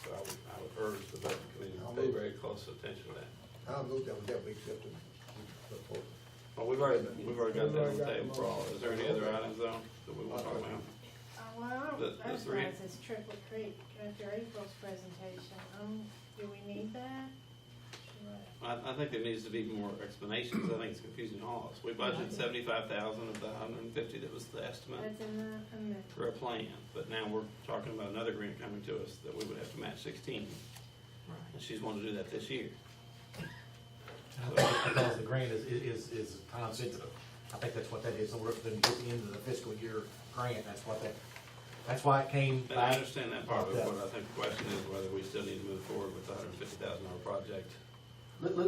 So I would urge the budget committee to pay very close attention to that. I'll move that we accept the report. Well, we've already got that on the table for all. Is there any other items though that we want to talk about? Well, The that's three- why it says Triple Creek after April's presentation. Do we need that? I think there needs to be more explanations. I think it's confusing all of us. We budgeted 75,000 of the 150 that was the estimate That's in the, for a plan, but now we're talking about another grant coming to us that we would have to match 16. And she's wanting to do that this year. Because the grant is time sensitive. I think that's what that is, so we're at the end of the fiscal year grant, that's why it came And I back. understand that part, but what I think the question is whether we still need to move forward with the $150,000 project.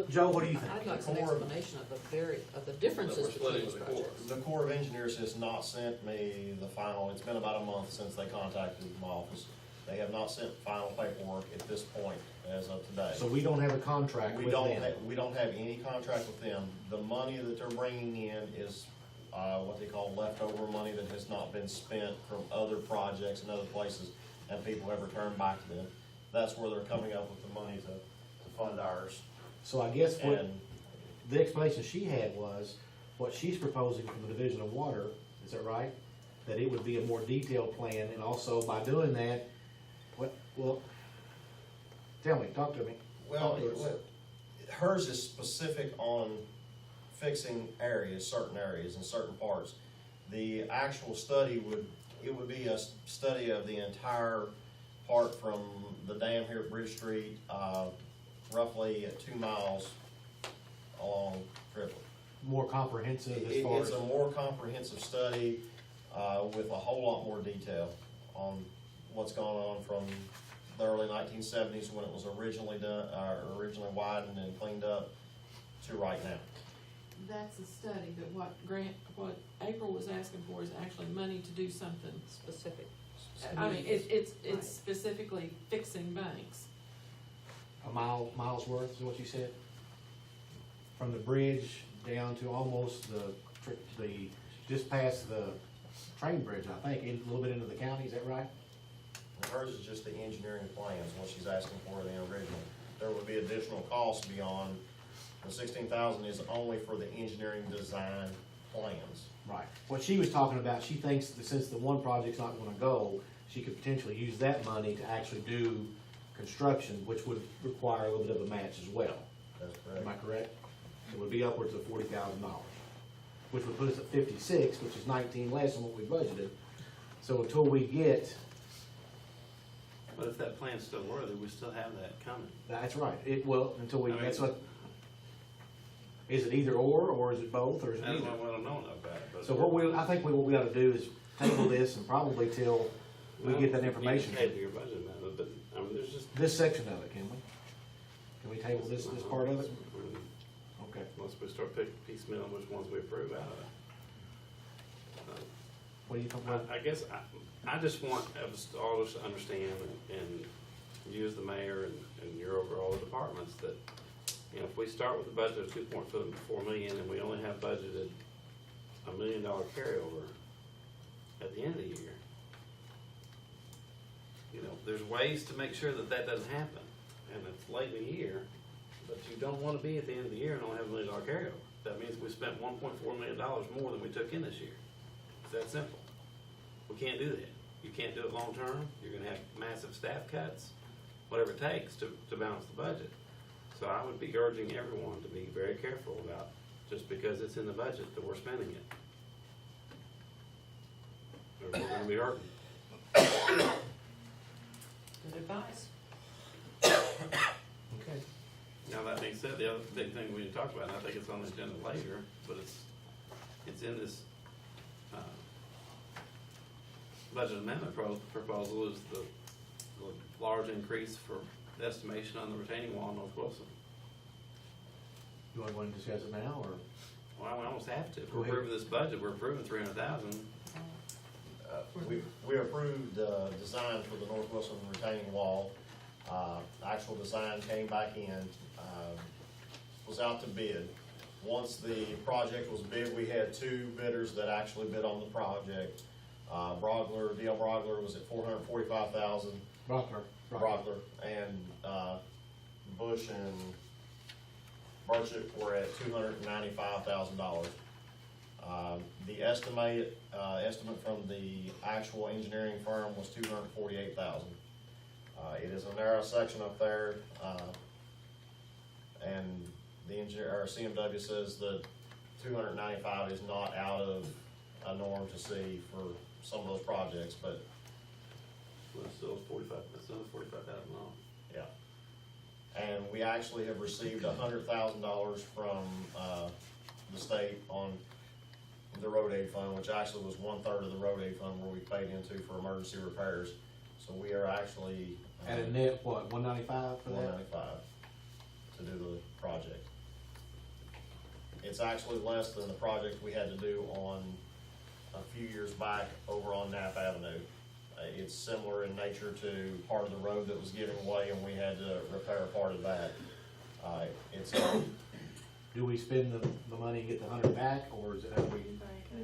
Joe, what do you think? I'd like some explanation of the differences That we're splitting between these with the Corps. projects. The Corps of Engineers has not sent me the final, it's been about a month since they contacted my office. They have not sent final paperwork at this point as of today. So we don't have a contract We with don't them. have, we don't have any contract with them. The money that they're bringing in is, what they call leftover money that has not been spent from other projects and other places, and people have returned back to them. That's where they're coming up with the money to fund ours. So I guess what, And the explanation she had was, what she's proposing from the Division of Water, is that right? That it would be a more detailed plan, and also by doing that, well, tell me, talk to me. Well, hers is specific on fixing areas, certain areas and certain parts. The actual study would be a study of the entire part from the dam here at Bridge Street, roughly at 2 miles along Tripoli. More comprehensive as far It's as, a more comprehensive study, with a whole lot more detail on what's gone on from the early 1970s when it was originally done, originally widened and cleaned up to right now. That's a study, but what April was asking for is actually money to do something. Specific. I mean, it's Right. specifically fixing banks. a mile's worth, is what you said? From the bridge down to almost just past the train bridge, I think, a little bit into the county, is that right? And hers is just the engineering plans, what she's asking for in the original. There would be additional costs beyond, the 16,000 is only for the engineering design plans. Right. What she was talking about, she thinks that since the one project's not gonna go, she could potentially use that money to actually do construction, which would require a little bit of a match as well. That's Am I correct. correct? It would be upwards of $40,000, which would put us at 56, which is 19 less than what we budgeted. So until we get, But if that plan's still worthy, we still have that coming. that's right, until we, I mean- that's what, is it either or is it both, or is it That's neither? what I don't know about it. but- So I think what we ought to do is table this and probably till we get that information. You table your budget amendment, but, I mean, there's just. This section of it, can we? Can we table this part of it? Okay. Once we start picking piecemeal which ones we approve out of it. What do you think? I guess I just want us all to understand and you as the mayor and your over all the departments that, you know, if we start with a budget of 2.4 million and we only have budgeted $1 million carryover at the end of the year, you know, there's ways to make sure that that doesn't happen. And it's late in the year, but you don't want to be at the end of the year and only have $1 million carryover. That means we spent $1.4 million more than we took in this year. It's that simple. We can't do that. You can't do it long term. You're gonna have massive staff cuts, whatever it takes to balance the budget. So I would be urging everyone to be very careful about, just because it's in the budget, that we're spending it. Or we're gonna be hurting. Good advice. Okay. Now, that being said, the other big thing we didn't talk about, and I think it's on the agenda later, but it's in this, budget amendment proposal is the large increase for estimation on the retaining wall in North Wilson. You want to discuss it now, or? Well, we almost have to. If Go we're ahead. approving this budget, we're approving 300,000. We approved design for the North Wilson retaining wall. Actual design came back in, was out to bid. Once the project was bid, we had 2 bidders that actually bid on the project. D.L. Brogler was at $445,000. Brockler. Brogler, Bush and Burchett were at $295,000. The estimate from the actual engineering firm was $248,000. It is a narrow section up there, and the engineer, or CMW says that 295 is not out of a norm to see for some of those projects, but Well, it's still 45, it's still $45,000. yeah. And we actually have received $100,000 from, the state on the road aid fund, which actually was 1/3 of the road aid fund where we paid into for emergency repairs. So we are actually. At a net, what, 195 for that? 195 to do the project. It's actually less than the project we had to do on, a few years back over on Knapp Avenue. It's similar in nature to part of the road that was giving way and we had to repair part of that. It's, Do we spend the money and get the 100 back, or is it, have Right.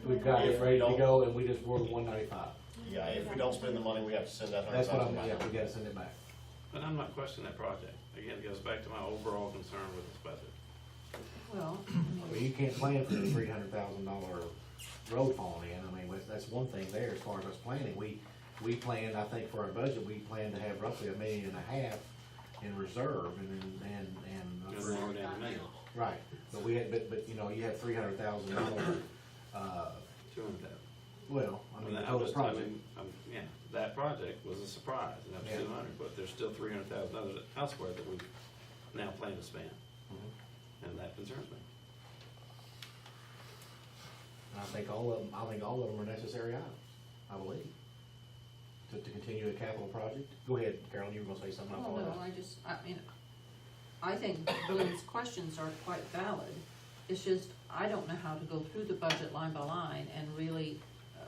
we've got If it we ready to don't- go and we just roll 195? yeah, if we don't spend the money, we have to send that That's what I'm, $100,000 yeah, back. we gotta send it back. But I'm not questioning that project. Again, it goes back to my overall concern with this budget. Well, I mean, you can't plan for a $300,000 road falling in. I mean, that's one thing there as far as us planning. We planned, I think for our budget, we planned to have roughly $1.5 million in reserve and Because we're already at $1 million, right. But we had, but you know, you had $300,000, $200,000. well, I mean, the I'm total just- project. yeah, that project was a surprise, and that was Yeah. 200, but there's still $300,000 elsewhere that we now plan to spend, Mhm. and that concerns me. I think all of them are necessary items, I believe, to continue a capital project. Go ahead, Carolyn, you were gonna say something, I Well, no, apologize. I think Glenn's questions are quite valid. It's just, I don't know how to go through the budget line by line and really,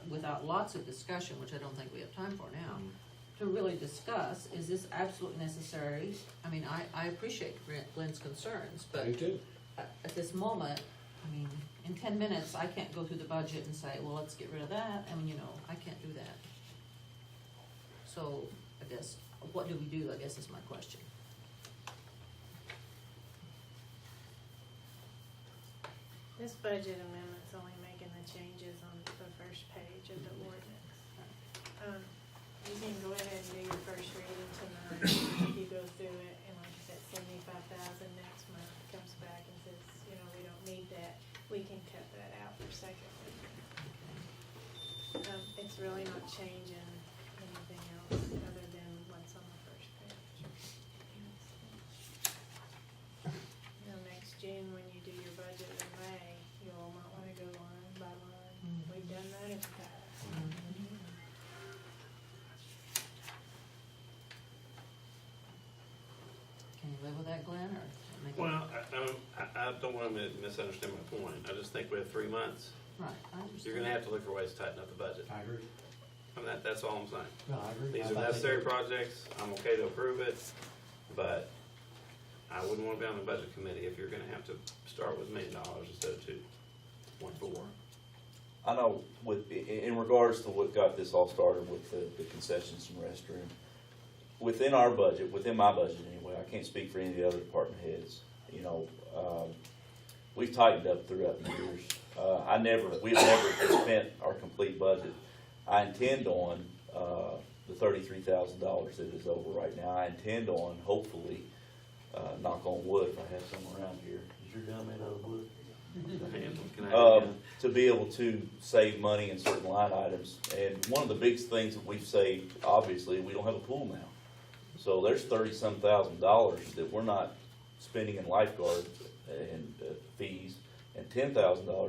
without lots of discussion, which I don't think we have time for now, to really discuss, is this absolutely necessary? I mean, I appreciate Glenn's concerns, but too. at this moment, I mean, in 10 minutes, I can't go through the budget and say, well, let's get rid of that. I mean, you know, I can't do that. So, I guess, what do we do, I guess is my question. This budget amendment's only making the changes on the first page of the ordinance. You can go ahead and do your first reading tonight, if you go through it, and like I said, 75,000 next month comes back and says, you know, we don't need that, we can cut that out for second reading. It's really not changing anything else other than what's on the first page. You know, next June, when you do your budget in May, you all might wanna go line by line. We've done that in the past. Can you live with that, Glenn, or make it? Well, I don't want to misunderstand my point. I just think we have 3 months. Right, I understand. You're gonna have to look for ways to tighten up the budget. I agree. I mean, that's all I'm saying. No, I agree. These are necessary projects, I'm okay to approve it, but I wouldn't wanna be on the budget committee if you're gonna have to start with $1 million instead of 2.4. I know in regards to what got this all started with the concessions and restroom, within our budget, within my budget anyway, I can't speak for any of the other department heads, you know, we've tightened up throughout the years. We've never spent our complete budget. I intend on, the $33,000 that is over right now, I intend on, hopefully, knock on wood, if I have some around here. Is your gun made out of wood? Can I have it again? To be able to save money in certain line items. And one of the biggest things that we've saved, obviously, we don't have a pool now. So there's $30-some thousand that we're not spending in lifeguard and fees, and $10,000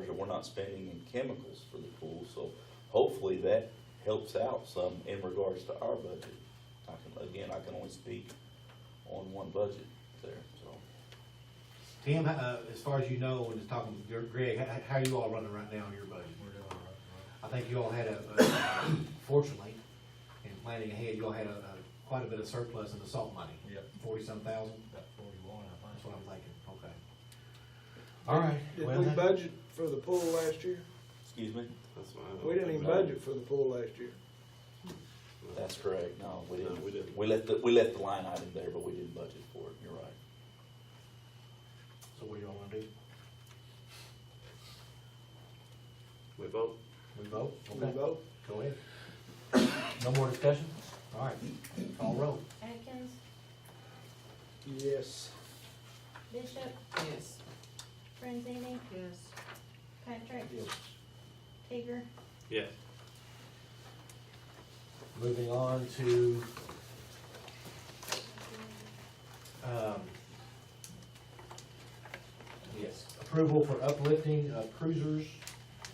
that we're not spending in chemicals for the pool. So hopefully that helps out some in regards to our budget. I can only speak on one budget there, so. Tim, as far as you know, and just talking with Greg, how are you all running right now on your budget? I think you all had fortunately, in planning ahead, you all had quite a bit of surplus in the salt money. Yep. 40-some thousand? About 41, I think. That's what I'm thinking, okay. All right. Did well we then- budget for the pool last year? Excuse me? That's why I don't We didn't think even about it. budget for the pool last year. That's correct. No, we didn't. No, we didn't. We left the line item there, but we didn't budget for it. You're right. what do you all wanna do? We vote? We vote? We Okay, vote? go ahead. No more discussion? All right, call roll. Atkins, Yes. Bishop, Yes. Franzini, Yes. Patrick, Yes. Teeger, Yes. Moving on to, yes, approval for uplifting of cruisers,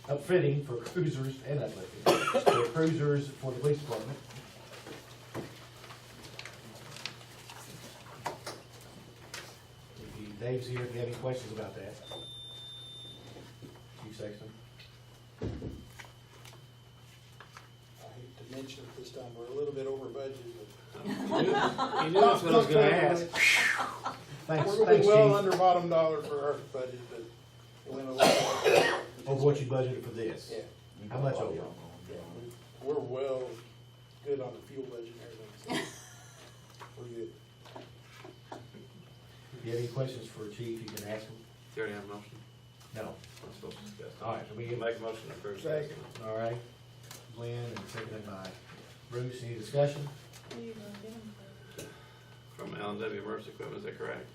upfitting for cruisers and uplifting for cruisers for the police department. If Dave's here, if you have any questions about that. Chief Sexton? I hate to mention it this time, we're a little bit over budget, You knew that's what I was gonna ask. Thanks, We're gonna thanks, be well Chief. under bottom dollar for our budget, but we went a little. Over what you budgeted for this? Yeah, How much over? we're well good on the fuel budget and everything, so we're good. If you have any questions for Chief, you can ask him. You already have a motion? No. I'm supposed to discuss. All right, so we You get, make a motion to approve. Second. all right. Glenn and seconded by Bruce. Any discussion? who you gonna get them from? From L&W Emergency Equipment, is that correct?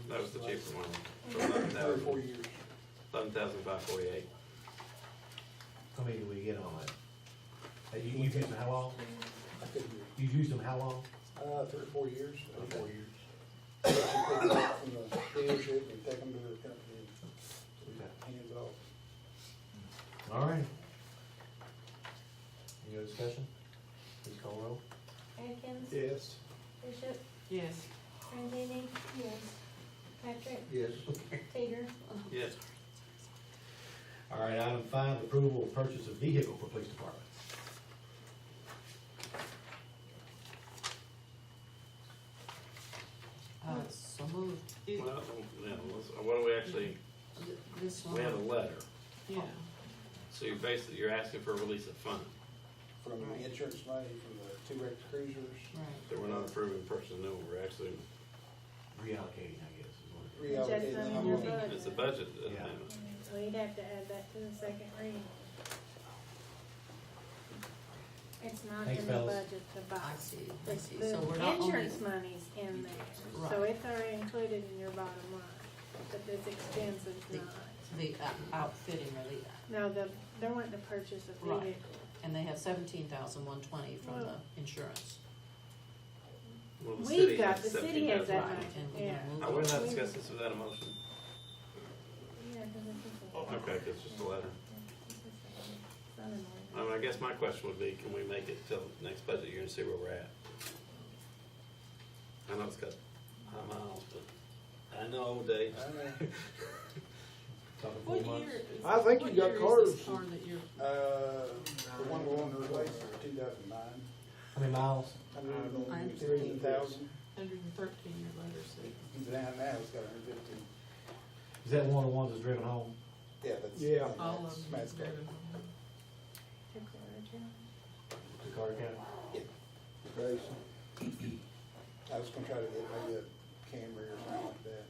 That was the cheaper one. For 3 or 4 years. 11,548. How many do we get on it? You've used them how long? I couldn't hear. You've used them how long? 3 or 4 years. 4 years. Let you pick them up from the dealership and take them to the company Okay. and hands off. All right. Any other discussion? Please call roll. Atkins, Yes. Bishop, Yes. Franzini, yes, Patrick, Yes. Teeger, Yes. All right, item 5, approval of purchase of vehicle for police department. So moved. Well, yeah, what do we actually, This one. we have a letter. Yeah. So you're basically, you're asking for a release of funds. From the insurance money, from the 2 wrecked cruisers, Right. So we're not approving purchase new, we're actually, Reallocating, I guess, is what it reallocating Adjustment the in your money. budget. it's a budget Yeah. amendment. So you'd have to add that to the second reading. It's not Thanks, in the fellas. budget to buy. I see, I The- see. So we're The not only, insurance money's in there, so Right. it's already included in your bottom line, but this expense is The- not. the outfitting or the, No, they're wanting to purchase a Right. vehicle. and they have 17,120 from the insurance. Well, the We've city got, has the city has that 17,000. money, And we're yeah. gonna move I would it. not discuss this without a motion. Yeah, 'cause it's just a- Okay, it's just a letter. it's just a son-in-law. I mean, I guess my question would be, can we make it till next budget year and see where we're at? I know it's got high miles, but I know, Dave. Talking 4 What months. year is? I think you what got year cars. is this car that you're, The one we're on to replace is 2009, How many miles? 113,000. 113 your letter said. Down now, it's got 115. Is that one of the ones that's driven home? Yeah, that's. Yeah. All that's of them. Matt's car. Took the original. The Carter County? Grayson. I was gonna try to get maybe a Camry or something like that.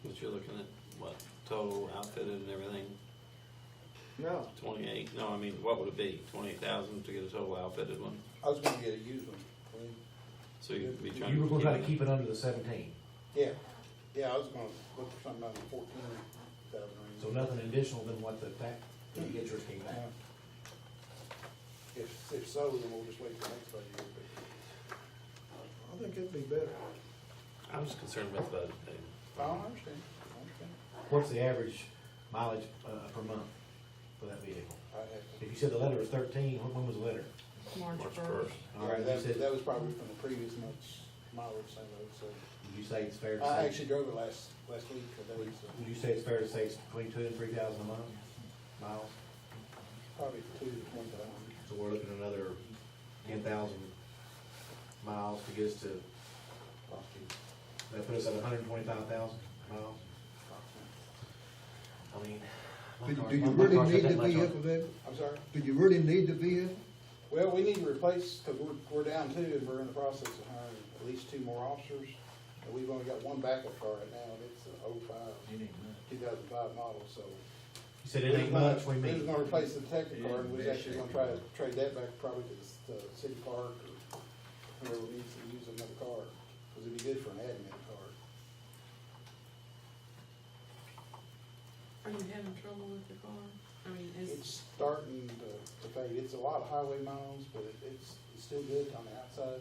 But you're looking at, what, total outfitted and everything, No. 28, no, I mean, what would it be, 28,000 to get a total outfitted one? I was gonna get a used one. Clean. So you'd be trying to. You were gonna try to keep it under the 17, Yeah, I was gonna look for something under 14,000 range. so nothing additional than what the interest came back. If so, then we'll just wait till next budget year. I think it'd be better. I'm just concerned about the budget, Dave. But I understand. What's the average mileage per month for that vehicle? I'd have to. If you said the letter was 13, when was the letter? March March 1st. 1st. All right, you that said, was probably from the previous month's mileage, so. would you say it's fair to I say? actually drove it last week for Would days, so would you say it's fair to say it's between 2,000 and 3,000 a month, miles? probably 2 to 20,000. So we're looking at another 10,000 miles to get us to, that put us at 125,000 miles? I mean. my Do car's- do you my really car's got need that the much on it. vehicle, David? I'm sorry? Do you really need the vehicle? Well, we need to replace, cause we're down two and we're in the process of hiring at least 2 more officers. And we've only got one backup car right now, and it's a 2005 model, so. You said it ain't much, we We was mean. gonna replace the detective car, and we was actually gonna try to trade that back probably to the city park or whoever needs to use another car, cause it'd be good for an admin car. Are you having trouble with the car? I mean, It's starting to fade. It's a lot of highway miles, but it's still good on the outside.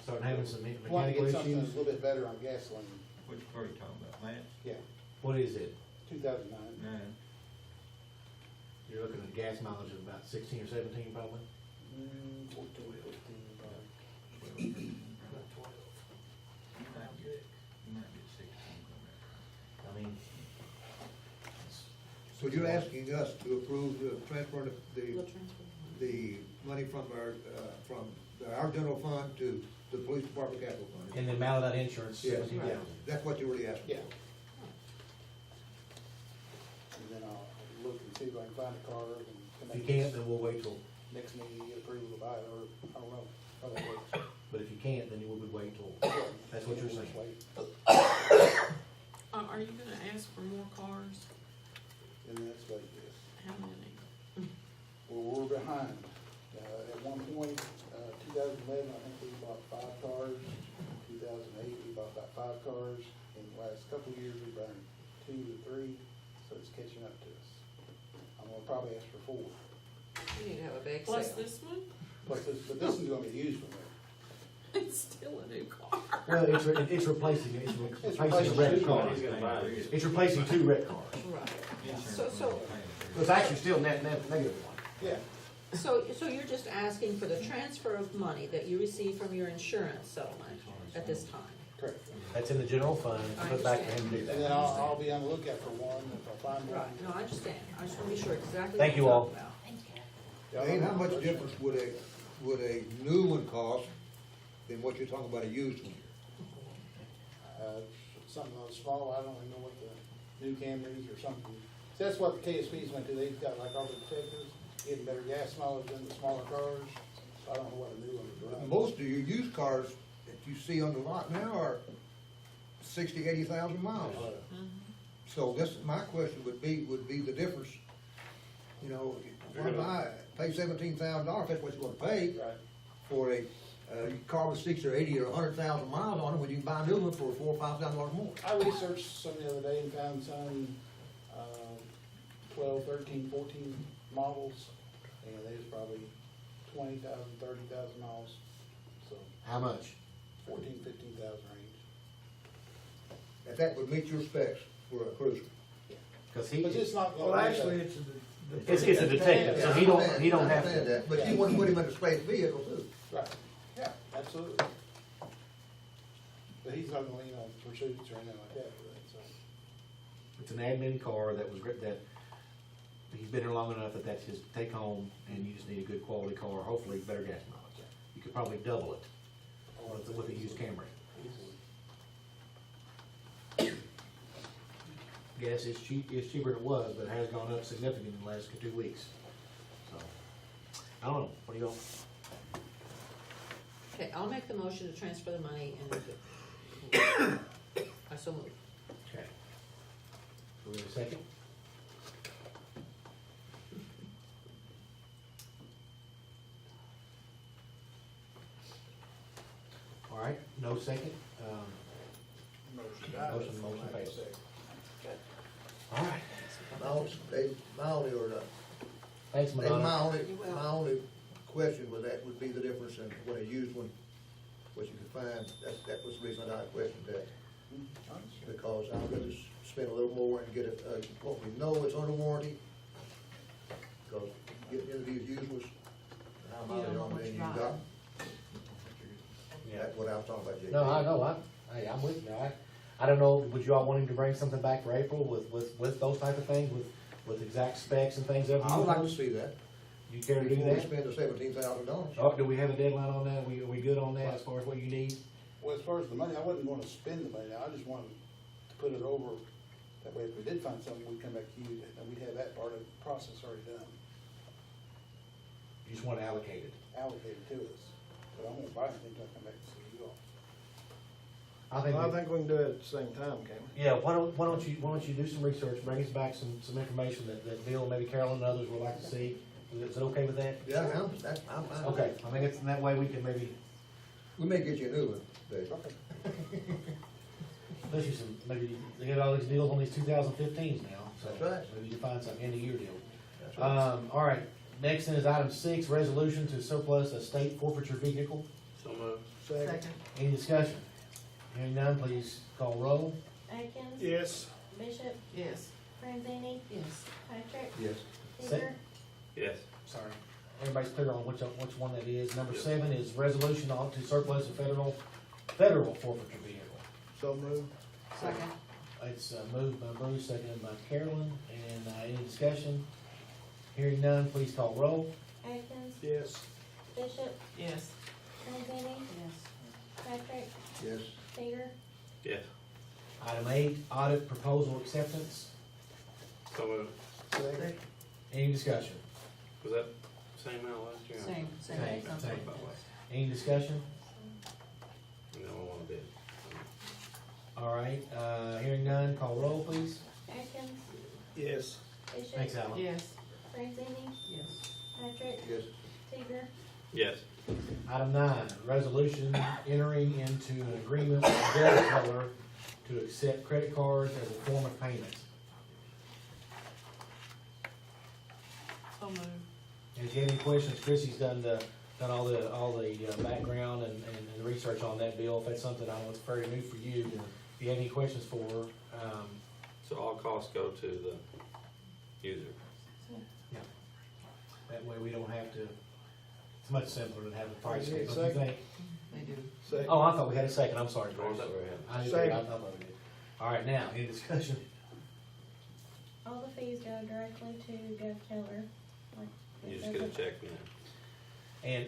Starting having some Want to mechanical get something that's issues. a little bit better on gasoline. Which car are you talking about, Lance? Yeah, What is it? 2009. No. You're looking at gas mileage of about 16 or 17 probably? 14, 15, probably. You might get 16 on that. I mean, So you're asking us to approve the transfer of We'll transfer the money from our general fund to the police department capital fund? and the amount of that insurance, Yes. 17,000. That's what you're really asking? Yeah. And then I'll look and see if I can find a car and If you connect can't, this then we'll wait till, next meeting to get approval to buy it, or I don't know how that works. but if you can't, then we would wait till, that's what you're We'll saying. just wait. are you gonna ask for more cars? And then that's what it is. How many? Well, we're behind. At one point, 2011, I think we bought 5 cars. 2008, we bought about 5 cars. In the last couple of years, we've been 2 to 3, so it's catching up to us. I'm gonna probably ask for 4. You need to have a bake Plus sale. this one? But this is gonna be used from there. It's still a new car. Well, it's replacing, it's replacing a replacing red two car. cars. He's gonna buy it. It's replacing 2 red cars. Right. Insurance So- is paying for it. It's actually still negative one. Yeah. So you're just asking for the transfer of money that you receive from your insurance settlement at this time? Correct. That's in the general fund, to put back for him to do And that. then I'll be on the lookout for one, if I find one. Right, no, I understand. I just wanna be sure exactly what Thank you you're all. talking about. Dave, how much difference would a new one cost than what you're talking about a used one? Something small, I don't even know what the new Camrys or something. So that's what the KSPs went to, they've got like all the detectors, getting better gas mileage than the smaller cars. So I don't know what a new one would run. Most of your used cars that you see on the lot now are 60, 80,000 miles. So this, my question would be the difference, you know, why buy, pay $17,000, that's what you wanna pay Right. for a car with 60 or 80 or 100,000 miles on it, when you can buy a new one for $4,000 or $5,000 more. I researched some the other day and found some, 12, 13, 14 models, and there's probably 20,000, 30,000 miles, so How much? 14, 15,000 range. If that would meet your specs for a cruiser. Cause he, But it's not Well, gonna. actually, it's. it's a detective, so he don't have I understand to. that, but you wouldn't put him in a space vehicle too. Right, yeah, absolutely. But he's not gonna lean on pursuits or anything like that for that, so. It's an admin car that was, that, he's been here long enough that that's his take home, and you just need a good quality car, hopefully better gas mileage. You could probably double it with a used Camry. Easily. Gas is cheaper than it was, but it has gone up significantly in the last 2 weeks. So, I don't know, what do you all? Okay, I'll make the motion to transfer the money and I so move. Okay. Do we have a second? All right, no second, motion fails. All right, My only, or not. thanks, My Madonna. only question with that would be the difference in what a used one, what you could find, that was the reason I questioned that. Because I'd rather spend a little more and get it, what we know is under warranty. Because getting into these used ones, how You don't mileage know on what them you're you got, buying. that's what I was talking about, Jay. No, I know, hey, I'm with you, I don't know, would you all want him to bring something back for April with those type of things, with exact specs and things of I would like to those? see that, You care to do before we that? spend the $17,000. Oh, do we have a deadline on that? Are we good on that as far as what you need? Well, as far as the money, I wasn't gonna spend the money, I just wanted to put it over, that way if we did find something, we'd come back to you, and we'd have that part of the process already done. You just want it allocated. allocated to us. But I won't buy anything until I come back and see you all. I think, Well, I we- think we can do it at the same time, can't we? yeah, why don't you do some research, bring us back some information that Bill, maybe Carolyn and others would like to see. Is it okay with that? Yeah, I'm fine. Okay, I mean, it's, in that way we can maybe, We may get you a new one, Dave. Okay. especially some, maybe they get all these deals on these 2015s now, so. That's right. Maybe you find some end of year deal. That's right. All right, next is item 6, resolution to surplus a state forfeiture vehicle. So moved. Second. Any discussion? Hearing none, please call roll. Atkins? Yes. Bishop? Yes. Franzini? Yes. Patrick? Yes. Seeger? Yes. Sorry. Everybody's clear on which one that is. Number 7 is resolution to surplus a federal forfeiture vehicle. So moved. Second. It's moved by Bruce, seconded by Carolyn, and any discussion? Hearing none, please call roll. Atkins? Yes. Bishop? Yes. Franzini? Yes. Patrick? Yes. Seeger? Yes. Item 8, audit proposal acceptance. So moved. Second. Any discussion? Was that same amount last year? Same. Same. Something. Any discussion? No, I want to bid. All right, hearing none, call roll, please. Atkins? Yes. Bishop? Thanks, Alan. Yes. Franzini? Yes. Patrick? Yes. Seeger? Yes. Item 9, resolution entering into an agreement with GovTeller to accept credit cards as a form of payment. So moved. And if you have any questions, Chrissy's done all the background and the research on that bill. If that's something I know it's very new for you, if you have any questions for her, So all costs go to the user. that way we don't have to, it's much simpler than having price Need a tags, don't you second? think? They do. Second. Oh, I thought we had a second, I'm sorry, Or Bruce. is that where we have? I did, Second. I thought we did. All right, now, any discussion? All the fees go directly to GovTeller. Like, You it just get a doesn't- check from them. And,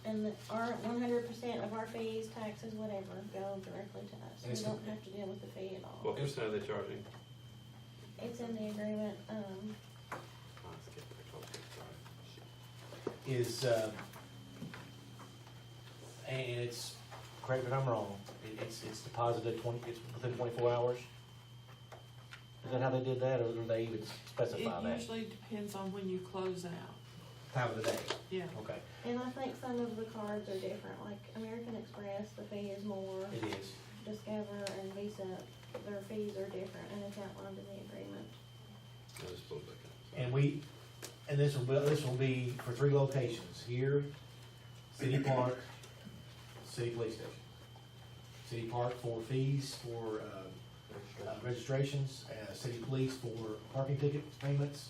And our 100% of our fees, taxes, whatever, go directly to us. And We it's don't have to deal with the fee at all. What percent are they charging? It's in the agreement, Oh, I skipped that. Okay, sorry. is, and it's, correct me if I'm wrong, it's deposited it's within 24 hours? Is that how they did that, or do they even specify It that? usually depends on when you close out. Time of the day, Yeah. okay, and I think some of the cards are different, like American Express, the fee is more. it is. Discover and Visa, their fees are different, and it's outlined in the agreement. I just pulled back up. And this will be for 3 locations, here, City Park, City Police Station. City Park for fees for, registrations, City Police for parking ticket payments,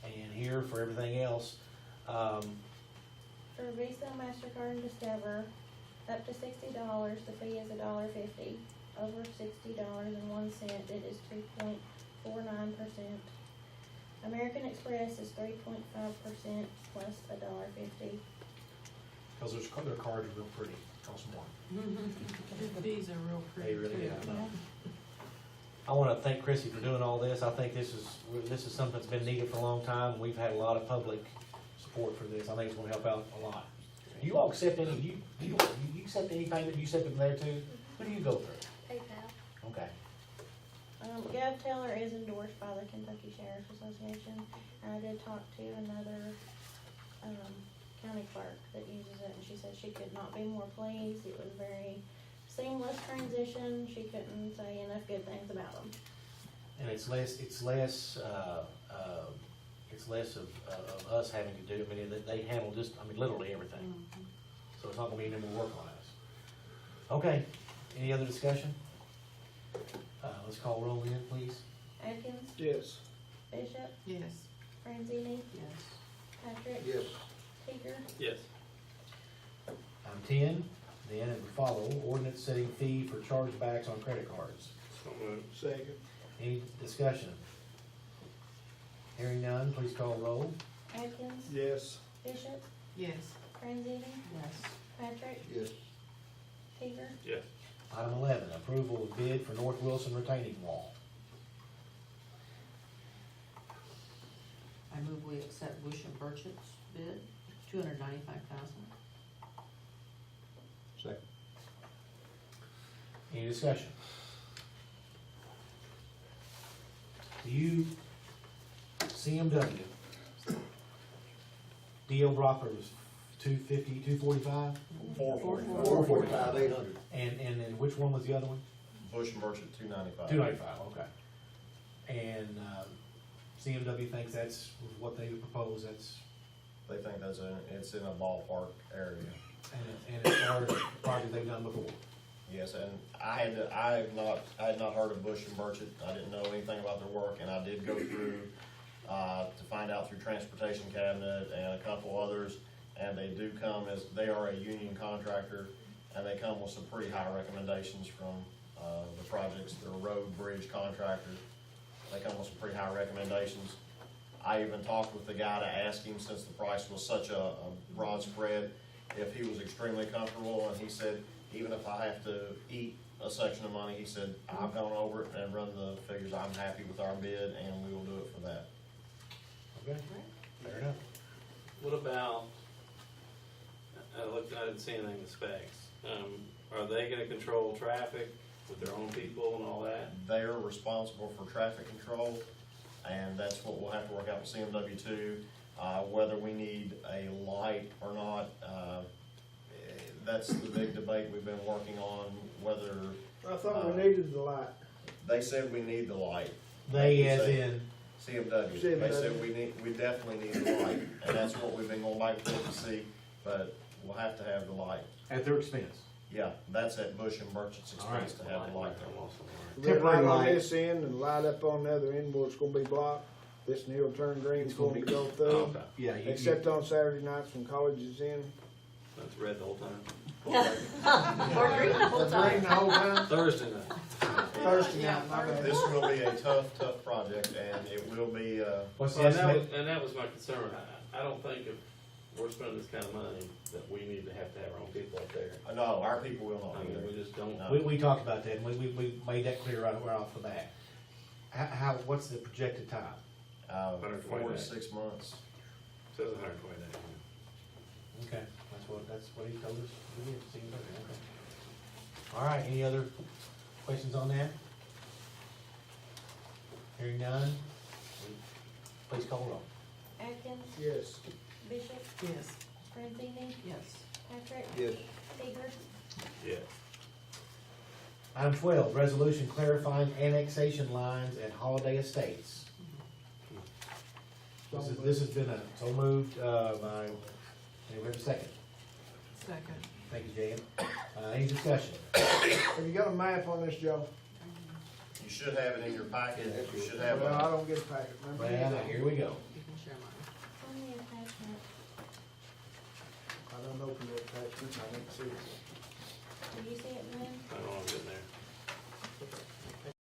and here for everything else. For Visa, MasterCard, and Discover, up to $60, the fee is $1.50. Over $60.01, it is 3.49%. American Express is 3.5% plus $1.50. Because their cards are real pretty, cost more. These are real pretty They really too. are. I want to thank Chrissy for doing all this. I think this is something that's been needed for a long time. We've had a lot of public support for this. I think it's going to help out a lot. Do you all accept any, you accept any payment? You accept it there too? Who do you go through? PayPal. Okay. GovTeller is endorsed by the Kentucky Sheriff's Association, and I did talk to another, county clerk that uses it, and she said she could not be more pleased. It was very seamless transition. She couldn't say enough good things about them. And it's less of us having to do, I mean, they handle just, I mean, literally everything. So it's not gonna be any more work on us. Okay, any other discussion? Let's call roll in, please. Atkins? Yes. Bishop? Yes. Franzini? Yes. Patrick? Yes. Seeger? Yes. Item 10, then it would follow, ordinance setting fee for chargebacks on credit cards. So moved. Second. Any discussion? Hearing none, please call roll. Atkins? Yes. Bishop? Yes. Franzini? Yes. Patrick? Yes. Seeger? Yes. Item 11, approval of bid for North Wilson retaining wall. I move we accept Bush and Burchett's bid. $295,000. Second. Any discussion? Do you, CMW, D.L. Brockler was 250, 245? 445. 445, 800. And then which one was the other one? Bush and Merchant, 295. 295, okay. And, CMW thinks that's what they would propose, that's, They think it's in a ballpark area. and as far as projects they've done before. Yes, and I had not heard of Bush and Merchant. I didn't know anything about their work, and I did go through, to find out through Transportation Cabinet and a couple others, and they do come they are a union contractor, and they come with some pretty high recommendations from, the projects. They're a road, bridge contractor. They come with some pretty high recommendations. I even talked with the guy to ask him, since the price was such a broad spread, if he was extremely comfortable, and he said, even if I have to eat a section of money, he said, I've gone over it and run the figures, I'm happy with our bid, and we will do it for that. Okay, fair enough. What about, I didn't see anything in the specs. Are they gonna control traffic with their own people and all that? They're responsible for traffic control, and that's what we'll have to work out with CMW two. Whether we need a light or not, that's the big debate we've been working on, whether, I thought we needed the light. they said we need the light. They as in, CMW, they said we definitely need the light, and that's what we've been going back and forth to see, but we'll have to have the light. at their expense. Yeah, that's at Bush and Merchant's expense to have the light there. Red Temporary light on light. this end and light up on the other end where it's gonna be blocked. This and he'll turn green, It's it's gonna going to be- go through. Okay, Yeah, Except on Saturday nights when college is in. that's red the whole time. Or green the whole It's green time. the whole time. Thursday night. Thursday night, my bad. This will be a tough project, and it will be, what's the And that estimate? was, and that was my concern. I don't think if we're spending this kind of money, that we need to have our own people up there. no, our people will not I be mean, there. we just don't. No. We talked about that, and we made that clear right off the bat. What's the projected time? 4 to 6 months. Says 120 days. Okay, that's what he told us. We did, see, okay. All right, any other questions on that? Hearing none, please call roll. Atkins, Yes. Bishop, Yes. Franzini, Yes. Patrick, Yes. Seeger, Yes. Item 12, resolution clarifying annexation lines at Holiday Estates. This has been so moved by, we have a second. Second. Thank you, Jan. Any discussion? Have you got a map on this, Joe? You should have it in your packet. You should have Well, I a, don't get a packet, remember? Well, now, here we go. You can share mine. on the attachment. I don't open the attachment, I didn't see it. Do you see it, Lynn? I don't know if it's in there.